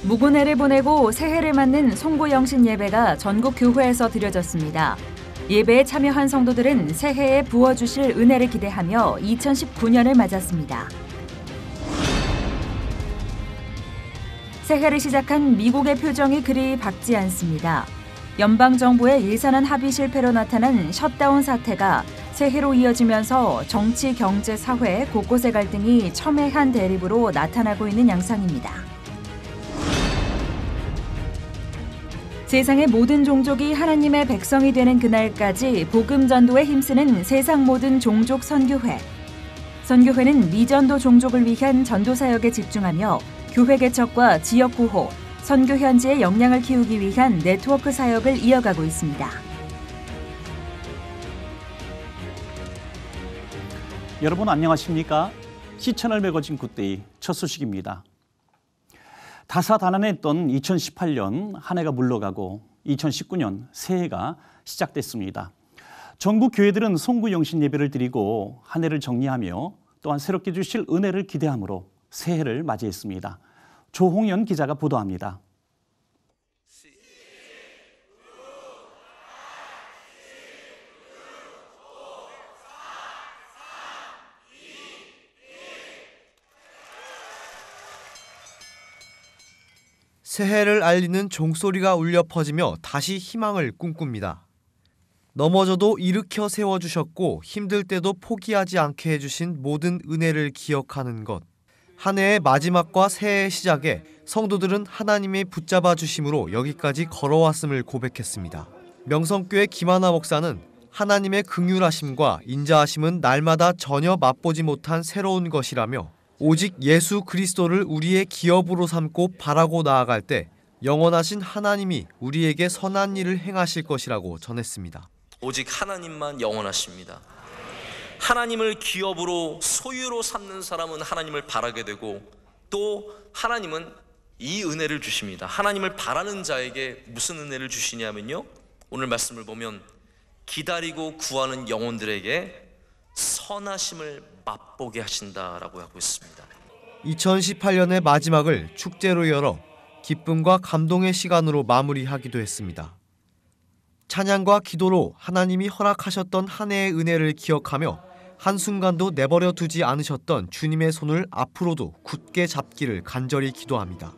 무고내를 보내고 새해를 맞는 송구영신 예배가 전국 교회에서 드려졌습니다. 예배에 참여한 성도들은 새해에 부어주실 은혜를 기대하며 2019년을 맞았습니다. 새해를 시작한 미국의 표정이 그리 밝지 않습니다. 연방정부의 일산한 합의 실패로 나타난 셧다운 사태가 새해로 이어지면서 정치, 경제, 사회 곳곳의 갈등이 첨예한 대립으로 나타나고 있는 양상입니다. 세상의 모든 종족이 하나님의 백성이 되는 그날까지 복음 전도에 힘쓰는 세상 모든 종족 선교회. 선교회는 미전도 종족을 위한 전도 사역에 집중하며 교회 개척과 지역 구호, 선교 현지의 역량을 키우기 위한 네트워크 사역을 이어가고 있습니다. 여러분 안녕하십니까? 시천을 메꿔진 굿데이 첫 소식입니다. 다사다난했던 2018년 한 해가 물러가고 2019년 새해가 시작됐습니다. 전국 교회들은 송구영신 예배를 드리고 한 해를 정리하며 또한 새롭게 주실 은혜를 기대함으로 새해를 맞이했습니다. 조홍연 기자가 보도합니다. 새해를 알리는 종소리가 울려 퍼지며 다시 희망을 꿈꿉니다. 넘어져도 일으켜 세워주셨고 힘들 때도 포기하지 않게 해주신 모든 은혜를 기억하는 것. 한 해의 마지막과 새해의 시작에 성도들은 하나님의 붙잡아 주심으로 여기까지 걸어왔음을 고백했습니다. 명성교회 김하나 목사는 하나님의 긍휼하심과 인자하심은 날마다 전혀 맛보지 못한 새로운 것이라며 오직 예수 그리스도를 우리의 기업으로 삼고 바라고 나아갈 때 영원하신 하나님이 우리에게 선한 일을 행하실 것이라고 전했습니다. 오직 하나님만 영원하십니다. 하나님을 기업으로 소유로 삼는 사람은 하나님을 바라게 되고 또 하나님은 이 은혜를 주십니다. 하나님을 바라는 자에게 무슨 은혜를 주시냐면요, 오늘 말씀을 보면 기다리고 구하는 영혼들에게 선하심을 맛보게 하신다라고 하고 있습니다. 2018년의 마지막을 축제로 열어 기쁨과 감동의 시간으로 마무리하기도 했습니다. 찬양과 기도로 하나님이 허락하셨던 한 해의 은혜를 기억하며 한순간도 내버려 두지 않으셨던 주님의 손을 앞으로도 굳게 잡기를 간절히 기도합니다.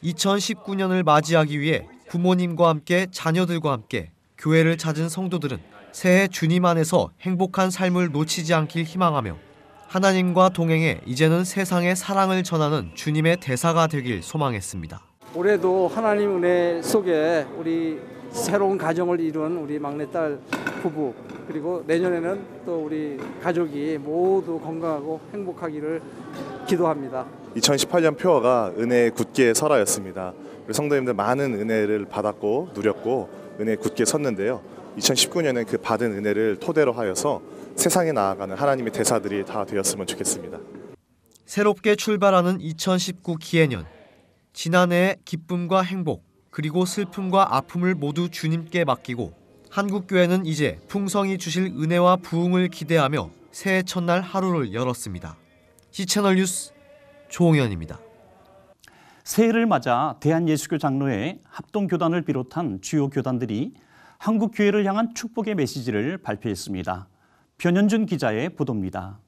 2019년을 맞이하기 위해 부모님과 함께 자녀들과 함께 교회를 찾은 성도들은 새해 주님 안에서 행복한 삶을 놓치지 않길 희망하며 하나님과 동행해 이제는 세상에 사랑을 전하는 주님의 대사가 되길 소망했습니다. 올해도 하나님 은혜 속에 우리 새로운 가정을 이룬 우리 막내딸 부부, 그리고 내년에는 또 우리 가족이 모두 건강하고 행복하기를 기도합니다. 2018년 표어가 은혜의 굳게 서라였습니다. 우리 성도님들 많은 은혜를 받았고 누렸고 은혜에 굳게 섰는데요. 2019년엔 그 받은 은혜를 토대로 하여서 세상에 나아가는 하나님의 대사들이 다 되었으면 좋겠습니다. 새롭게 출발하는 2019 기해년. 지난해의 기쁨과 행복, 그리고 슬픔과 아픔을 모두 주님께 맡기고 한국교회는 이제 풍성히 주실 은혜와 부흥을 기대하며 새해 첫날 하루를 열었습니다. 시채널 뉴스 조홍현입니다. 새해를 맞아 대한예수교 장로회 합동교단을 비롯한 주요 교단들이 한국교회를 향한 축복의 메시지를 발표했습니다. 변현준 기자의 보도입니다.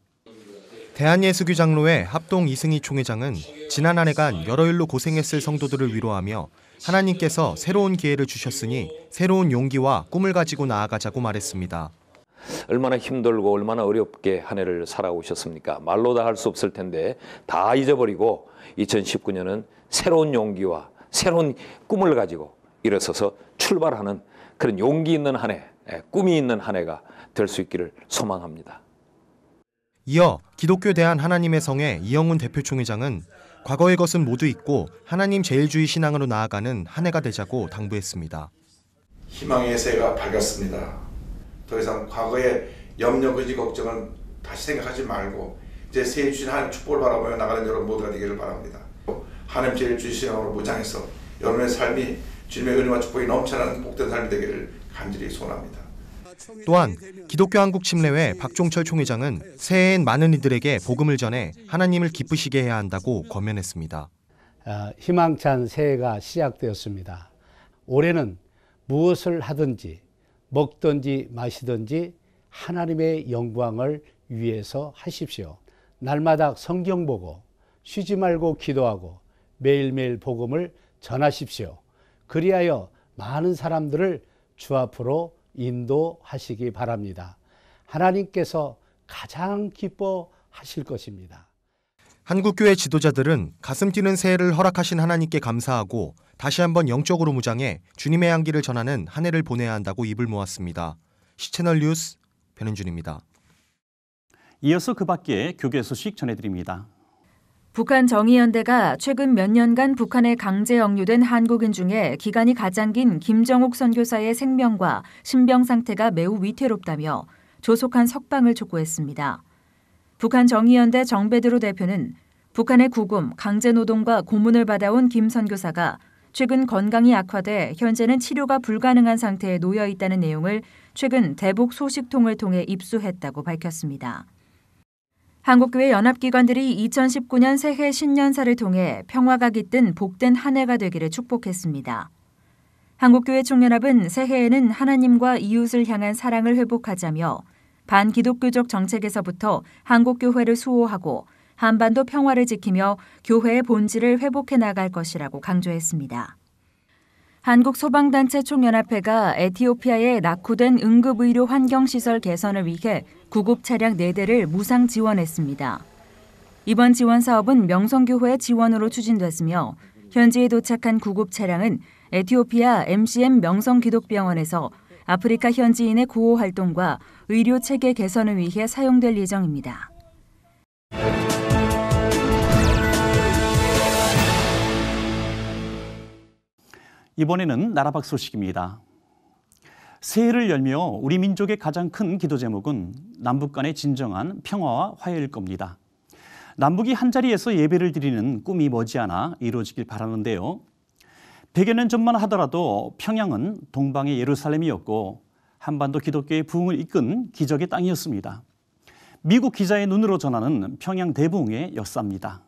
대한예수교 장로회 합동 이승희 총회장은 지난 한 해간 여러 일로 고생했을 성도들을 위로하며 하나님께서 새로운 기회를 주셨으니 새로운 용기와 꿈을 가지고 나아가자고 말했습니다. 얼마나 힘들고 얼마나 어렵게 한 해를 살아오셨습니까? 말로 다 할 수 없을 텐데 다 잊어버리고 2019년은 새로운 용기와 새로운 꿈을 가지고 일어서서 출발하는 그런 용기 있는 한 해, 꿈이 있는 한 해가 될 수 있기를 소망합니다. 이어 기독교 대한 하나님의 성회 이영훈 대표 총회장은 과거의 것은 모두 잊고 하나님 제일주의 신앙으로 나아가는 한 해가 되자고 당부했습니다. 희망의 새가 밝았습니다. 더 이상 과거의 염려, 근심, 걱정은 다시 생각하지 말고 이제 새해 주신 하나님 축복을 바라보며 나가는 여러분 모두가 되기를 바랍니다. 하나님 제일주의 신앙으로 무장해서 여러분의 삶이 주님의 은혜와 축복이 넘쳐나는 복된 삶이 되기를 간절히 소원합니다. 또한 기독교 한국침례회 박종철 총회장은 새해엔 많은 이들에게 복음을 전해 하나님을 기쁘시게 해야 한다고 권면했습니다. 희망찬 새해가 시작되었습니다. 올해는 무엇을 하든지 먹든지 마시든지 하나님의 영광을 위해서 하십시오. 날마다 성경 보고 쉬지 말고 기도하고 매일매일 복음을 전하십시오. 그리하여 많은 사람들을 주 앞으로 인도하시기 바랍니다. 하나님께서 가장 기뻐하실 것입니다. 한국교회 지도자들은 가슴 뛰는 새해를 허락하신 하나님께 감사하고 다시 한번 영적으로 무장해 주님의 향기를 전하는 한 해를 보내야 한다고 입을 모았습니다. 시채널 뉴스 변은준입니다. 이어서 그 밖에 교계 소식 전해드립니다. 북한 정의연대가 최근 몇 년간 북한에 강제 억류된 한국인 중에 기간이 가장 긴 김정욱 선교사의 생명과 신병 상태가 매우 위태롭다며 조속한 석방을 촉구했습니다. 북한 정의연대 정베드로 대표는 북한의 구금, 강제노동과 고문을 받아온 김 선교사가 최근 건강이 악화돼 현재는 치료가 불가능한 상태에 놓여 있다는 내용을 최근 대북 소식통을 통해 입수했다고 밝혔습니다. 한국교회 연합기관들이 2019년 새해 신년사를 통해 평화가 깃든 복된 한 해가 되기를 축복했습니다. 한국교회 총연합은 새해에는 하나님과 이웃을 향한 사랑을 회복하자며 반기독교적 정책에서부터 한국교회를 수호하고 한반도 평화를 지키며 교회의 본질을 회복해 나갈 것이라고 강조했습니다. 한국소방단체 총연합회가 에티오피아에 낙후된 응급의료 환경시설 개선을 위해 구급 차량 4대를 무상 지원했습니다. 이번 지원 사업은 명성교회 지원으로 추진됐으며 현지에 도착한 구급 차량은 에티오피아 MCM 명성기독병원에서 아프리카 현지인의 구호 활동과 의료 체계 개선을 위해 사용될 예정입니다. 이번에는 나라 밖 소식입니다. 새해를 열며 우리 민족의 가장 큰 기도 제목은 남북 간의 진정한 평화와 화해일 겁니다. 남북이 한자리에서 예배를 드리는 꿈이 머지않아 이루어지길 바라는데요. 100여 년 전만 하더라도 평양은 동방의 예루살렘이었고 한반도 기독교의 부흥을 이끈 기적의 땅이었습니다. 미국 기자의 눈으로 전하는 평양 대부흥의 역사입니다.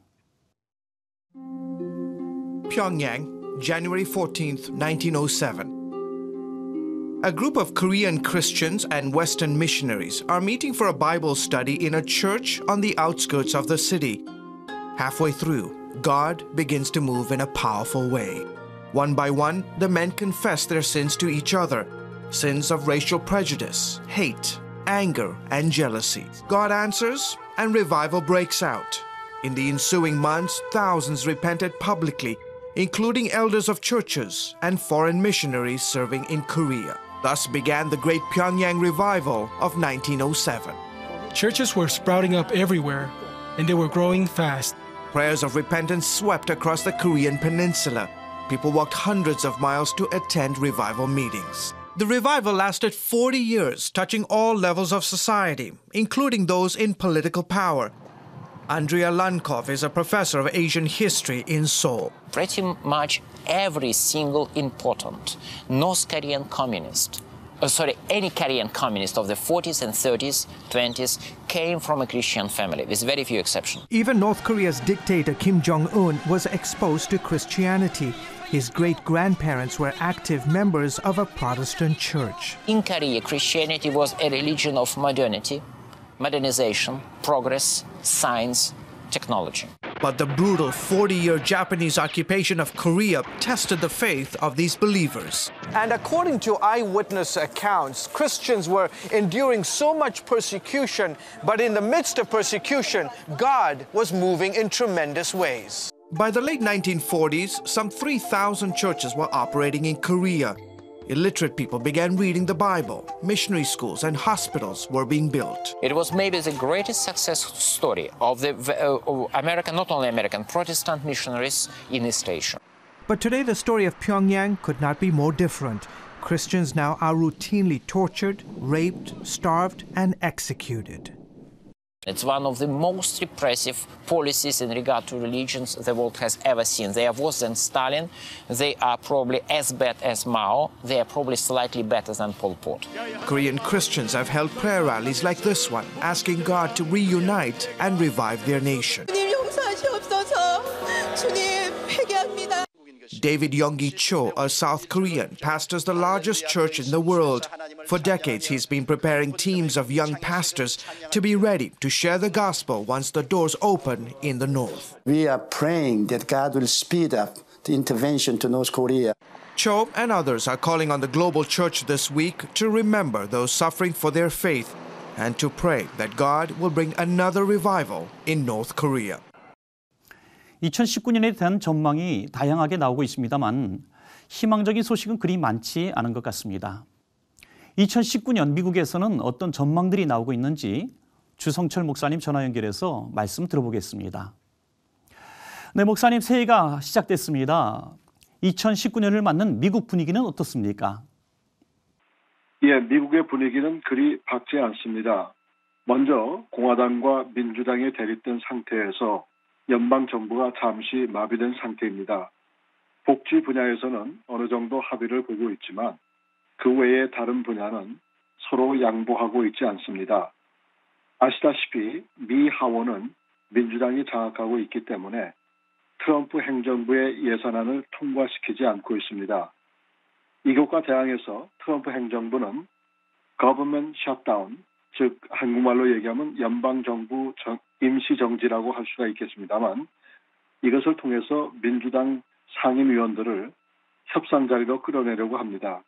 Pyongyang, January 14th, 1907. A group of Korean Christians and Western missionaries are meeting for a Bible study in a church on the outskirts of the city. Halfway through, God begins to move in a powerful way. One by one, the men confess their sins to each other, sins of racial prejudice, hate, anger, and jealousy. God answers, and revival breaks out. In the ensuing months, thousands repented publicly, including elders of churches and foreign missionaries serving in Korea. Thus began the Great Pyongyang Revival of 1907. Churches were sprouting up everywhere, and they were growing fast. Prayers of repentance swept across the Korean peninsula. People walked hundreds of miles to attend revival meetings. The revival lasted 40 years, touching all levels of society, including those in political power. Andrea Lankov is a professor of Asian history in Seoul. Pretty much every single important North Korean communist, any Korean communist of the 40s and 30s, 20s came from a Christian family, with very few exceptions. Even North Korea's dictator Kim Jong-un was exposed to Christianity. His great-grandparents were active members of a Protestant church. In Korea, Christianity was a religion of modernity, modernization, progress, science, technology. But the brutal 40-year Japanese occupation of Korea tested the faith of these believers. And according to eyewitness accounts, Christians were enduring so much persecution, but in the midst of persecution, God was moving in tremendous ways. By the late 1940s, some 3,000 churches were operating in Korea. Illiterate people began reading the Bible. Missionary schools and hospitals were being built. It was maybe the greatest success story of the American, not only American, Protestant missionaries in East Asia. But today the story of Pyongyang could not be more different. Christians now are routinely tortured, raped, starved, and executed. It's one of the most repressive policies in regard to religions the world has ever seen. They are worse than Stalin. They are probably as bad as Mao. They are probably slightly better than Pol Pot. Korean Christians have held prayer rallies like this one, asking God to reunite and revive their nation. 주님 용서하시옵소서. 주님 회개 David Yonggi Cho, a South Korean, pastors the largest church in the world. For decades, he's been preparing teams of young pastors to be ready to share the gospel once the doors open in the north. We are praying that God will speed up the intervention to North Korea. Cho and others are calling on the global church this week to remember those suffering for their faith and to pray that God will bring another revival in North Korea. 2019년에 대한 전망이 다양하게 나오고 있습니다만 희망적인 소식은 그리 많지 않은 것 같습니다. 2019년 미국에서는 어떤 전망들이 나오고 있는지 주성철 목사님 전화 연결해서 말씀 들어보겠습니다. 네, 목사님, 새해가 시작됐습니다. 2019년을 맞는 미국 분위기는 어떻습니까? 예, 미국의 분위기는 그리 밝지 않습니다. 먼저 공화당과 민주당이 대립된 상태에서 연방정부가 잠시 마비된 상태입니다. 복지 분야에서는 어느 정도 합의를 보고 있지만 그 외의 다른 분야는 서로 양보하고 있지 않습니다. 아시다시피 미 하원은 민주당이 장악하고 있기 때문에 트럼프 행정부의 예산안을 통과시키지 않고 있습니다. 이것과 대항해서 트럼프 행정부는 Government Shutdown, 즉 한국말로 얘기하면 연방정부 임시정지라고 할 수가 있겠습니다만 이것을 통해서 민주당 상임위원들을 협상 자리로 끌어내려고 합니다.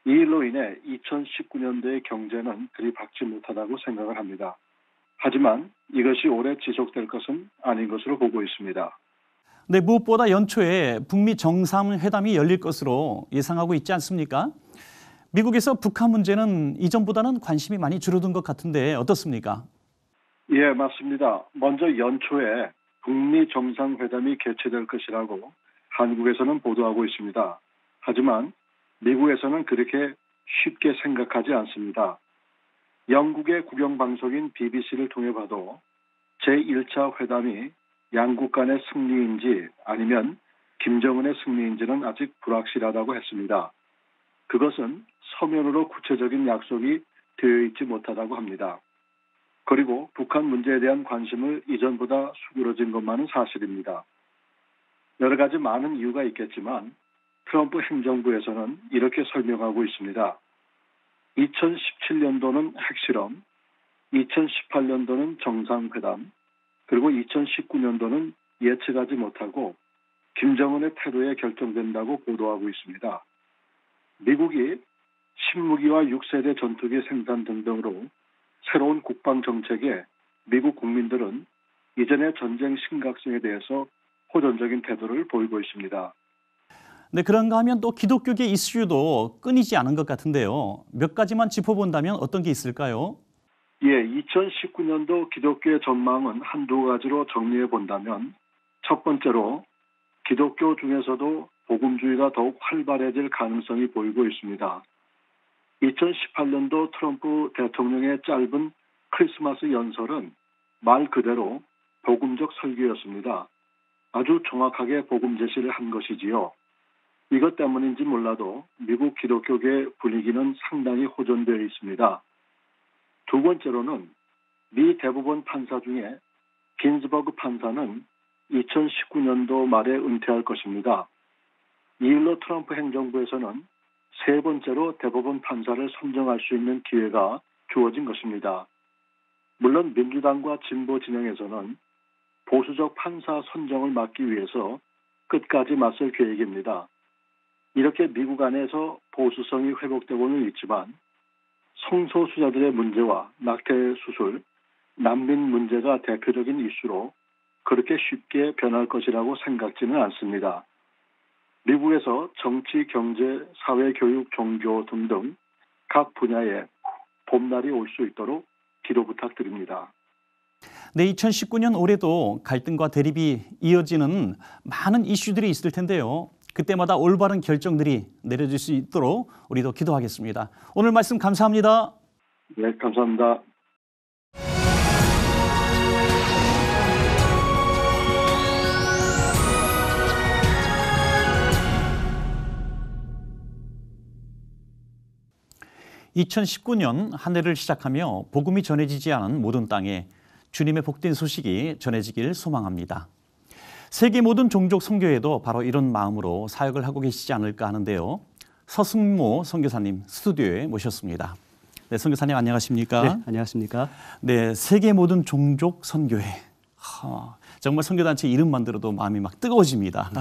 이 일로 인해 2019년도의 경제는 그리 밝지 못하다고 생각을 합니다. 하지만 이것이 오래 지속될 것은 아닌 것으로 보고 있습니다. 네, 무엇보다 연초에 북미 정상회담이 열릴 것으로 예상하고 있지 않습니까? 미국에서 북한 문제는 이전보다는 관심이 많이 줄어든 것 같은데 어떻습니까? 예, 맞습니다. 먼저 연초에 북미 정상회담이 개최될 것이라고 한국에서는 보도하고 있습니다. 하지만 미국에서는 그렇게 쉽게 생각하지 않습니다. 영국의 국영방송인 BBC를 통해 봐도 제1차 회담이 양국 간의 승리인지 아니면 김정은의 승리인지는 아직 불확실하다고 했습니다. 그것은 서면으로 구체적인 약속이 되어 있지 못하다고 합니다. 그리고 북한 문제에 대한 관심을 이전보다 수그러진 것만은 사실입니다. 여러 가지 많은 이유가 있겠지만 트럼프 행정부에서는 이렇게 설명하고 있습니다. 2017년도는 핵실험, 2018년도는 정상회담, 그리고 2019년도는 예측하지 못하고 김정은의 태도에 결정된다고 보도하고 있습니다. 미국이 신무기와 6세대 전투기 생산 등등으로 새로운 국방 정책에 미국 국민들은 이전의 전쟁 심각성에 대해서 호전적인 태도를 보이고 있습니다. 네, 그런가 하면 또 기독교계 이슈도 끊이지 않은 것 같은데요. 몇 가지만 짚어본다면 어떤 게 있을까요? 예, 2019년도 기독교의 전망은 한두 가지로 정리해 본다면 첫 번째로 기독교 중에서도 복음주의가 더욱 활발해질 가능성이 보이고 있습니다. 2018년도 트럼프 대통령의 짧은 크리스마스 연설은 말 그대로 복음적 설교였습니다. 아주 정확하게 복음 제시를 한 것이지요. 이것 때문인지 몰라도 미국 기독교계 분위기는 상당히 호전되어 있습니다. 두 번째로는 미 대법원 판사 중에 긴즈버그 판사는 2019년도 말에 은퇴할 것입니다. 이 일로 트럼프 행정부에서는 세 번째로 대법원 판사를 선정할 수 있는 기회가 주어진 것입니다. 물론 민주당과 진보 진영에서는 보수적 판사 선정을 막기 위해서 끝까지 맞설 계획입니다. 이렇게 미국 안에서 보수성이 회복되고는 있지만 성소수자들의 문제와 낙태 수술, 난민 문제가 대표적인 이슈로 그렇게 쉽게 변할 것이라고 생각지는 않습니다. 미국에서 정치, 경제, 사회, 교육, 종교 등등 각 분야에 봄날이 올 수 있도록 기도 부탁드립니다. 네, 2019년 올해도 갈등과 대립이 이어지는 많은 이슈들이 있을 텐데요. 그때마다 올바른 결정들이 내려질 수 있도록 우리도 기도하겠습니다. 오늘 말씀 감사합니다. 네, 감사합니다. (2019년) 한 해를 시작하며 복음이 전해지지 않은 모든 땅에 주님의 복된 소식이 전해지길 소망합니다. 세계 모든 종족 선교회도 바로 이런 마음으로 사역을 하고 계시지 않을까 하는데요. 서승모 선교사님 스튜디오에 모셨습니다. 네, 선교사님 안녕하십니까? 네, 안녕하십니까? 네, 세계 모든 종족 선교회. 정말 선교단체 이름만 들어도 마음이 막 뜨거워집니다.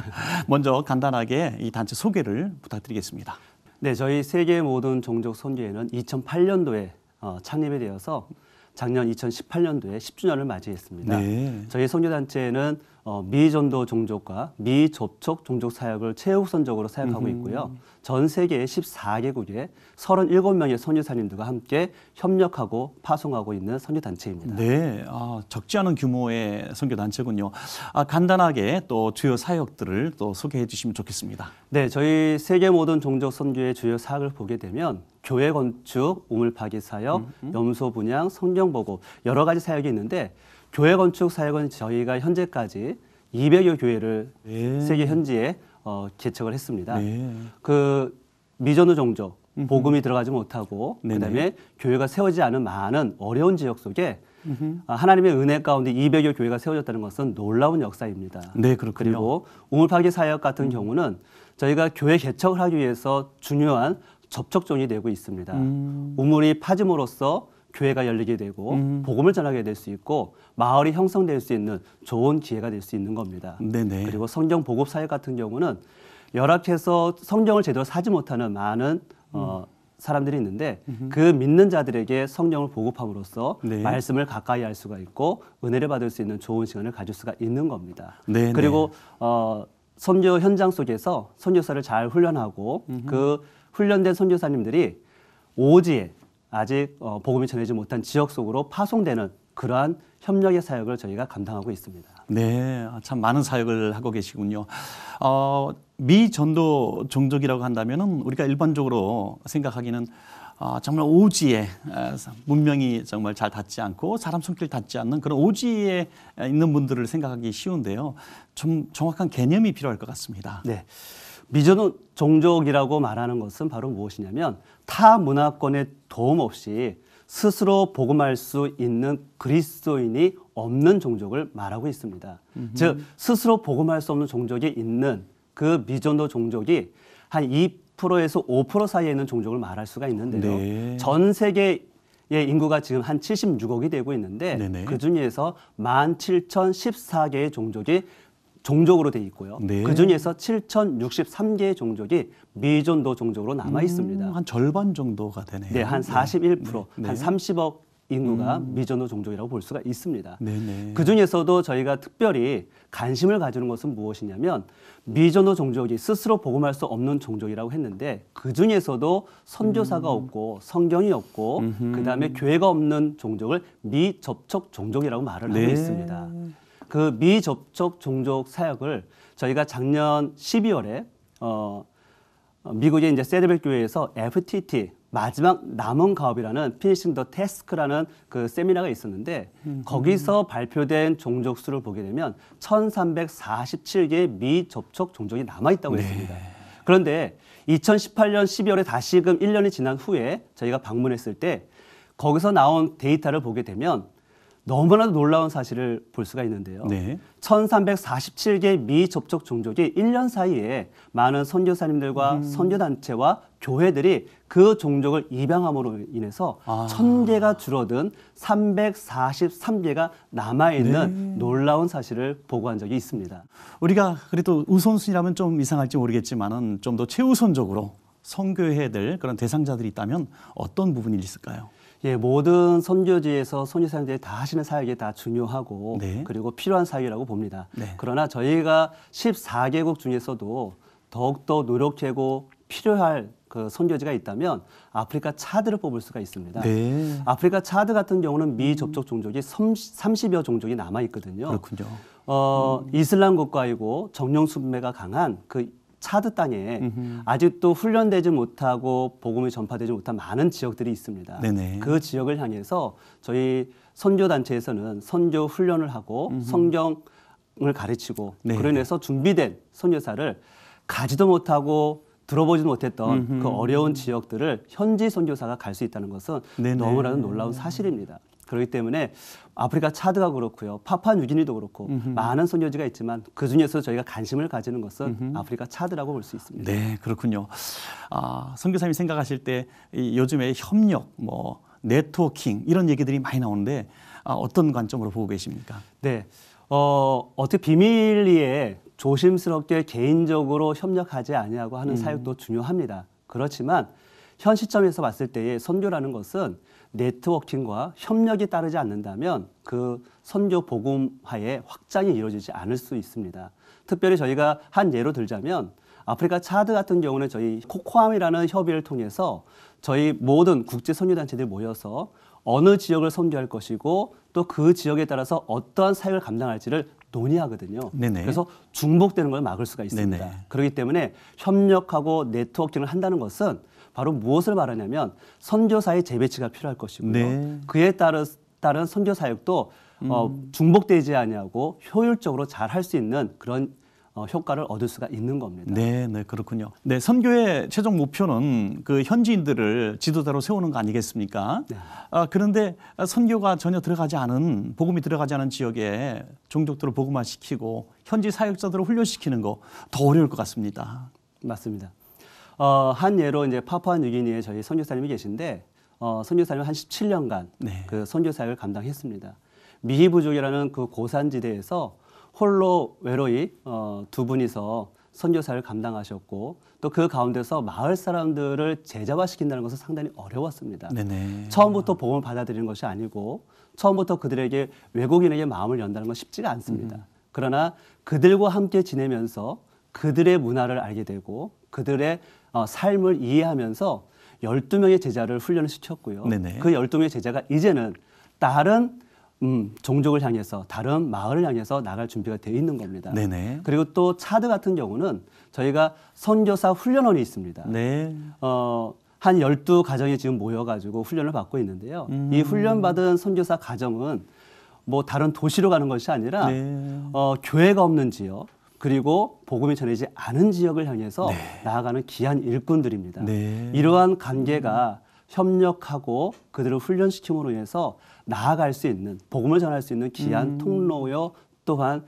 먼저 간단하게 이 단체 소개를 부탁드리겠습니다. 네, 저희 세계 모든 종족 선교회는 2008년도에 창립이 되어서 작년 2018년도에 10주년을 맞이했습니다. 네. 저희 선교단체는 미전도 종족과 미접촉 종족 사역을 최우선적으로 사역하고 있고요. 전 세계 14개국에 37명의 선교사님들과 함께 협력하고 파송하고 있는 선교단체입니다. 네, 적지 않은 규모의 선교단체군요. 간단하게 또 주요 사역들을 또 소개해 주시면 좋겠습니다. 네, 저희 세계 모든 종족 선교의 주요 사역을 보게 되면 교회 건축, 우물 파기 사역, 염소 분양, 성경 보고 여러 가지 사역이 있는데 교회 건축 사역은 저희가 현재까지 200여 교회를 세계 현지에 개척을 했습니다. 그 미전도 종족, 복음이 들어가지 못하고 그다음에 교회가 세워지지 않은 많은 어려운 지역 속에 하나님의 은혜 가운데 200여 교회가 세워졌다는 것은 놀라운 역사입니다. 네, 그렇군요. 그리고 우물 파기 사역 같은 경우는 저희가 교회 개척을 하기 위해서 중요한 접촉점이 되고 있습니다. 우물이 파짐으로써 교회가 열리게 되고 복음을 전하게 될 수 있고 마을이 형성될 수 있는 좋은 기회가 될 수 있는 겁니다. 네네. 그리고 성경 보급 사역 같은 경우는 열악해서 성경을 제대로 사지 못하는 많은 사람들이 있는데 그 믿는 자들에게 성경을 보급함으로써 말씀을 가까이 할 수가 있고 은혜를 받을 수 있는 좋은 시간을 가질 수가 있는 겁니다. 네네. 그리고 선교 현장 속에서 선교사를 잘 훈련하고 그 훈련된 선교사님들이 오지에 아직 복음이 전해지지 못한 지역 속으로 파송되는 그러한 협력의 사역을 저희가 감당하고 있습니다. 네, 참 많은 사역을 하고 계시군요. 미전도 종족이라고 한다면은 우리가 일반적으로 생각하기는 정말 오지에 문명이 정말 잘 닿지 않고 사람 손길 닿지 않는 그런 오지에 있는 분들을 생각하기 쉬운데요. 좀 정확한 개념이 필요할 것 같습니다. 네. 미전도 종족이라고 말하는 것은 바로 무엇이냐면 타 문화권의 도움 없이 스스로 복음할 수 있는 그리스도인이 없는 종족을 말하고 있습니다. 즉 스스로 복음할 수 없는 종족이 있는 그 미전도 종족이 한 2%에서 5% 사이에 있는 종족을 말할 수가 있는데요. 전 세계의 인구가 지금 한 76억이 되고 있는데 그 중에서 17,014개의 종족이 종족으로 돼 있고요. 그 중에서 7,063개의 종족이 미전도 종족으로 남아 있습니다. 한 절반 정도가 되네요. 네, 한 41%, 한 30억 인구가 미전도 종족이라고 볼 수가 있습니다. 그 중에서도 저희가 특별히 관심을 가지는 것은 무엇이냐면 미전도 종족이 스스로 복음할 수 없는 종족이라고 했는데 그 중에서도 선교사가 없고 성경이 없고 그다음에 교회가 없는 종족을 미접촉 종족이라고 말을 하고 있습니다. 그 미접촉 종족 사역을 저희가 작년 12월에 미국의 이제 세드백 교회에서 FTT 마지막 남은 가업이라는 Finishing the Task라는 그 세미나가 있었는데 거기서 발표된 종족 수를 보게 되면 1,347개의 미접촉 종족이 남아 있다고 했습니다. 그런데 2018년 12월에 다시금 1년이 지난 후에 저희가 방문했을 때 거기서 나온 데이터를 보게 되면 너무나도 놀라운 사실을 볼 수가 있는데요. 1,347개의 미접촉 종족이 1년 사이에 많은 선교사님들과 선교단체와 교회들이 그 종족을 입양함으로 인해서 1,000개가 줄어든 343개가 남아있는 놀라운 사실을 보고한 적이 있습니다. 우리가 그래도 우선순위라면 좀 이상할지 모르겠지만은 좀 더 최우선적으로 선교해야 될 그런 대상자들이 있다면 어떤 부분이 있을까요? 예, 모든 선교지에서 선교사님들이 다 하시는 사역이 다 중요하고 그리고 필요한 사역이라고 봅니다. 그러나 저희가 14개국 중에서도 더욱더 노력하고 필요할 그 선교지가 있다면 아프리카 차드를 뽑을 수가 있습니다. 아프리카 차드 같은 경우는 미접촉 종족이 30여 종족이 남아 있거든요. 그렇군요. 이슬람 국가이고 정령 숭배가 강한 그 차드 땅에 아직도 훈련되지 못하고 복음이 전파되지 못한 많은 지역들이 있습니다. 그 지역을 향해서 저희 선교단체에서는 선교 훈련을 하고 성경을 가르치고 그로 인해서 준비된 선교사를 가지도 못하고 들어보지도 못했던 그 어려운 지역들을 현지 선교사가 갈 수 있다는 것은 너무나도 놀라운 사실입니다. 그렇기 때문에 아프리카 차드가 그렇고요. 파푸아뉴기니도 그렇고 많은 선교지가 있지만 그중에서 저희가 관심을 가지는 것은 아프리카 차드라고 볼 수 있습니다. 네, 그렇군요. 선교사님이 생각하실 때 요즘에 협력, 뭐 네트워킹 이런 얘기들이 많이 나오는데 어떤 관점으로 보고 계십니까? 네, 어떻게 비밀리에 조심스럽게 개인적으로 협력하지 아니하고 하는 사역도 중요합니다. 그렇지만 현 시점에서 봤을 때의 선교라는 것은 네트워킹과 협력이 따르지 않는다면 그 선교 복음화의 확장이 이루어지지 않을 수 있습니다. 특별히 저희가 한 예로 들자면 아프리카 차드 같은 경우는 저희 코코암이라는 협의를 통해서 저희 모든 국제 선교단체들이 모여서 어느 지역을 선교할 것이고 또 그 지역에 따라서 어떠한 사역을 감당할지를 논의하거든요. 네네. 그래서 중복되는 걸 막을 수가 있습니다. 네네. 그렇기 때문에 협력하고 네트워킹을 한다는 것은 바로 무엇을 말하냐면 선교사의 재배치가 필요할 것이고요. 네. 그에 따른 선교 사역도 중복되지 아니하고 효율적으로 잘 할 수 있는 그런 효과를 얻을 수가 있는 겁니다. 네, 네, 그렇군요. 네, 선교의 최종 목표는 그 현지인들을 지도자로 세우는 거 아니겠습니까? 네. 그런데 선교가 전혀 들어가지 않은, 복음이 들어가지 않은 지역에 종족들을 복음화시키고 현지 사역자들을 훈련시키는 거 더 어려울 것 같습니다. 맞습니다. 한 예로 이제 파푸아뉴기니에 저희 선교사님이 계신데 선교사님은 한 17년간 네. 그 선교 사역을 감당했습니다. 미희 부족이라는 그 고산지대에서 홀로 외로이 두 분이서 선교 사역을 감당하셨고 또 그 가운데서 마을 사람들을 제자화시킨다는 것은 상당히 어려웠습니다. 네네. 처음부터 복음을 받아들이는 것이 아니고 처음부터 그들에게 외국인에게 마음을 연다는 건 쉽지가 않습니다. 그러나 그들과 함께 지내면서 그들의 문화를 알게 되고 그들의 삶을 이해하면서 12명의 제자를 훈련을 시켰고요. 네네. 그 12명의 제자가 이제는 다른 종족을 향해서 다른 마을을 향해서 나갈 준비가 되어 있는 겁니다. 네네. 그리고 또 차드 같은 경우는 저희가 선교사 훈련원이 있습니다. 네. 한 12가정이 지금 모여가지고 훈련을 받고 있는데요. 이 훈련받은 선교사 가정은 뭐 다른 도시로 가는 것이 아니라 네. 교회가 없는 지역 그리고 복음이 전해지지 않은 지역을 향해서 나아가는 귀한 일꾼들입니다. 네. 이러한 관계가 협력하고 그들을 훈련시킴으로 인해서 나아갈 수 있는 복음을 전할 수 있는 귀한 통로요 또한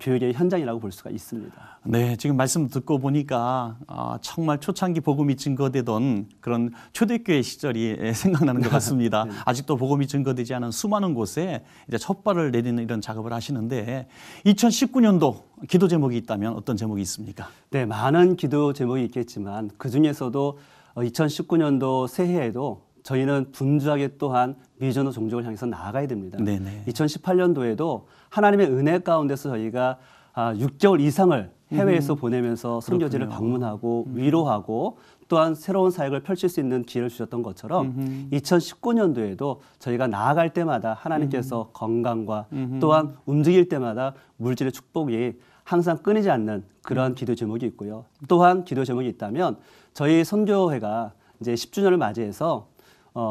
교육의 현장이라고 볼 수가 있습니다. 네, 지금 말씀 듣고 보니까 정말 초창기 복음이 증거되던 그런 초대교회 시절이 생각나는 것 같습니다. 아직도 복음이 증거되지 않은 수많은 곳에 이제 첫발을 내리는 이런 작업을 하시는데 2019년도 기도 제목이 있다면 어떤 제목이 있습니까? 네, 많은 기도 제목이 있겠지만 그 중에서도 2019년도 새해에도 저희는 분주하게 또한 미전도 종족을 향해서 나아가야 됩니다. 네네. 2018년도에도 하나님의 은혜 가운데서 저희가 6개월 이상을 해외에서 보내면서 선교지를 방문하고 위로하고 또한 새로운 사역을 펼칠 수 있는 기회를 주셨던 것처럼 2019년도에도 저희가 나아갈 때마다 하나님께서 건강과 또한 움직일 때마다 물질의 축복이 항상 끊이지 않는 그런 기도 제목이 있고요. 또한 기도 제목이 있다면 저희 선교회가 이제 10주년을 맞이해서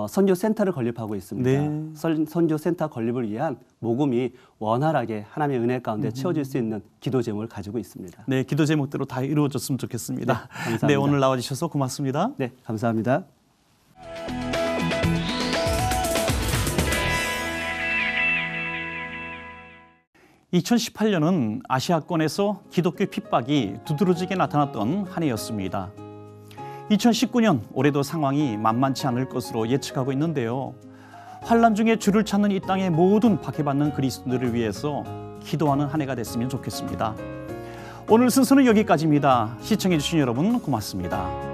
선교센터를 건립하고 있습니다. 네. 선교센터 건립을 위한 모금이 원활하게 하나님의 은혜 가운데 채워질 수 있는 기도 제목을 가지고 있습니다. 네, 기도 제목대로 다 이루어졌으면 좋겠습니다. 네, 감사합니다. 네, 오늘 나와주셔서 고맙습니다. 네, 감사합니다. (2018년은) 아시아권에서 기독교 핍박이 두드러지게 나타났던 한 해였습니다. 2019년 올해도 상황이 만만치 않을 것으로 예측하고 있는데요. 환난 중에 주를 찾는 이 땅의 모든 박해받는 그리스도인들을 위해서 기도하는 한 해가 됐으면 좋겠습니다. 오늘 순서는 여기까지입니다. 시청해 주신 여러분 고맙습니다.